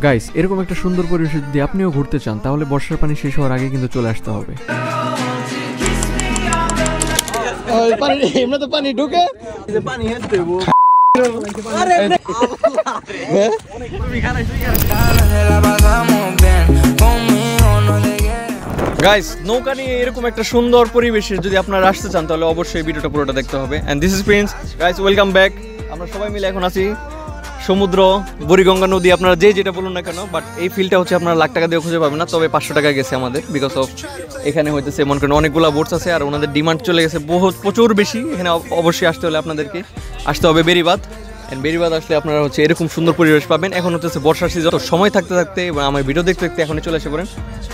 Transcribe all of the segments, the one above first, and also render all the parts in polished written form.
Guys, এরকম একটা সুন্দর পরিবেশে যদি আপনিও ঘুরতে চান তাহলে বর্ষার পানি শেষ হওয়ার আগে কিন্তু চলে আসতে হবে। পানি ঢুকে পানি গাইস, নৌকা নিয়ে এরকম একটা সুন্দর পরিবেশে যদি আপনারা আসতে চান তাহলে অবশ্যই ভিডিওটা পুরোটা দেখতে হবে। And this is Prince. Guys, welcome back. আমরা সবাই মিলে এখন আছি সমুদ্র, বুড়িগঙ্গা নদী, আপনারা যেটা বলুন না কেন, বাট এই ফিলটা হচ্ছে আপনারা লাখ টাকা দিয়ে খুঁজে পাবেন না, তবে 500 টাকা গেছে আমাদের, বিকজ অফ এখানে হইতেছে মনে করেন অনেকগুলো বোটস আছে আর ওনাদের ডিমান্ড চলে গেছে প্রচুর বেশি। এখানে অবশ্যই আসতে হলে আপনাদেরকে আসতে হবে বেরিবাদ। এন্ড বেরিবাদ আসলে আপনারা হচ্ছে এরকম সুন্দর পরিবেশ পাবেন। এখন হচ্ছে বর্ষার সিজন, সময় থাকতে থাকতে এবং আমার ভিডিও দেখতে দেখতে এখনই চলে এসে পড়েন,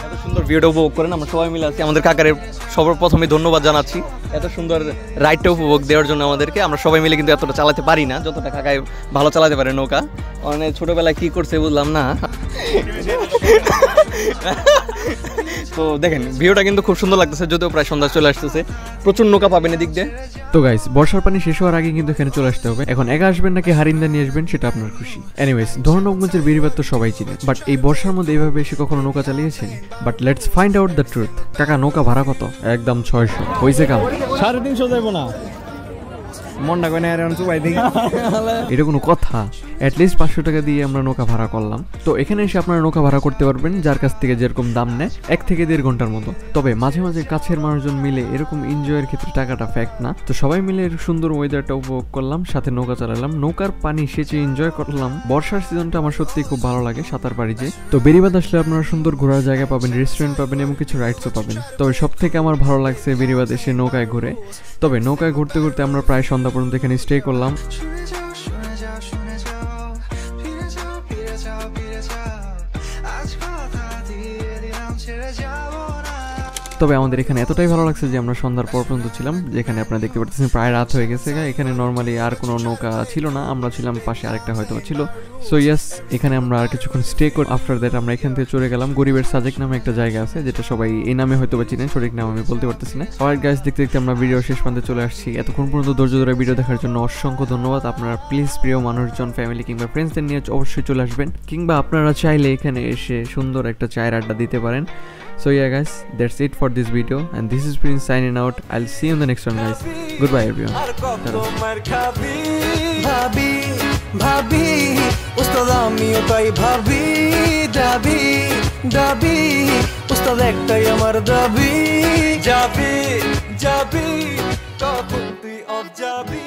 এত সুন্দর ভিডিওটা উপভোগ করেন। আমরা সবাই মিলে আছি। আমাদের কাকারের সর্বপ্রথমে ধন্যবাদ জানাচ্ছি এত সুন্দর রাইডটা উপভোগ দেওয়ার জন্য আমাদেরকে। আমরা সবাই মিলে কিন্তু এতটা চালাতে পারি না যতটা কাকায় ভালো চালাতে পারে নৌকা। মানে ছোটবেলায় কি করছে বুঝলাম না। তো দেখেন, ভিউটা কিন্তু খুব সুন্দর লাগতেছে, যদিও প্রায় সন্ধ্যা চলে আসতেছে। প্রচুর নৌকা পাবেন এদিক দিয়ে। তো গাইস, বর্ষার পানি শেষ হওয়ার আগে কিন্তু এখানে চলে আসতে হবে। এখন একা আসবেন নাকি হারিন্দা নিয়ে আসবেন সেটা আপনার খুশি। এনিওয়েজ, ধর্মনগঞ্জের বেরিবাদ তো সবাই চিনে, বাট এই বর্ষার মধ্যে এইভাবে এসে কখনো নৌকা চালিয়েছেন? But let's find out the truth. কাকা, নৌকা ভাড়া কত? একদম 600 হইছে কাম। 350 যাইবো না, মনটা কই না আর চুবাই দেখি। এটা কোনো কথা? অ্যাটলিস্ট 500 টাকা দিয়ে আমরা নৌকা ভাড়া করলাম। তো এখানে এসে আপনারা নৌকা ভাড়া করতে পারবেন যার কাছ থেকে যেরকম দাম নেয়, 1 থেকে 1.5 ঘন্টার মতো। তবে মাঝে মাঝে কাছের মানুষজন মিলে এরকম এনজয়ের ক্ষেত্রে টাকাটা ফ্যাক্ট না। তো সবাই মিলে সুন্দর ওয়েদারটা উপভোগ করলাম, সাথে নৌকা চালালাম, নৌকার পানি সেচে এনজয় করলাম। বর্ষার সিজনটা আমার সত্যিই খুব ভালো লাগে সাঁতার পাড়ি যে। তো বেরিবাদ আসলে আপনারা সুন্দর ঘোরার জায়গা পাবেন, রেস্টুরেন্ট পাবেন এবং কিছু রাইডসও পাবেন। তবে সব থেকে আমার ভালো লাগছে বেরিবাদ এসে নৌকায় ঘুরে। তবে নৌকায় ঘুরতে ঘুরতে আমরা প্রায় সন্ধ্যা পর্যন্ত এখানে স্টে করলাম। তবে আমাদের এখানে এতটাই ভালো লাগছে যে আমরা সন্ধ্যার পর পর্যন্ত ছিলাম, যেখানে আপনারা দেখতে পাচ্ছেন প্রায় রাত হয়ে গেছে। এখানে নর্মালি আর কোনো নৌকা ছিল না, আমরা ছিলাম পাশে আরেকটা হয়তো ছিল। সো ইয়াস, এখানে আমরা আর কিছুক্ষণ স্টে করি। আফটার দ্যাট আমরা এখান থেকে চলে গেলাম গরিবের সাজেক নামে একটা জায়গা আছে, যেটা সবাই এই নামে হয়তো বা চিনেন, সঠিক নাম আমি বলতে পারতেছি না। অলরাইট গাইস, দেখতে দেখতে আমরা ভিডিও শেষ পর্যন্ত চলে আসছি। এতক্ষণ পর্যন্ত ধৈর্য ধরে ভিডিও দেখার জন্য অসংখ্য ধন্যবাদ। আপনারা প্লিজ প্রিয় মানুষজন, ফ্যামিলি কিংবা ফ্রেন্ডসদের নিয়ে অবশ্যই চলে আসবেন, কিংবা আপনারা চাইলে এখানে এসে সুন্দর একটা চায়ের আড্ডা দিতে পারেন। So yeah guys, that's it for this video and this is Prince signing out. I'll see you in the next one guys. Goodbye everyone. ভাবি উস্তাদ, আমিও তাই ভাবি, দাবি দাবি উস্তাদ একটাই আমার দাবি, যাবি যাবি কখন তুই অব যাবি।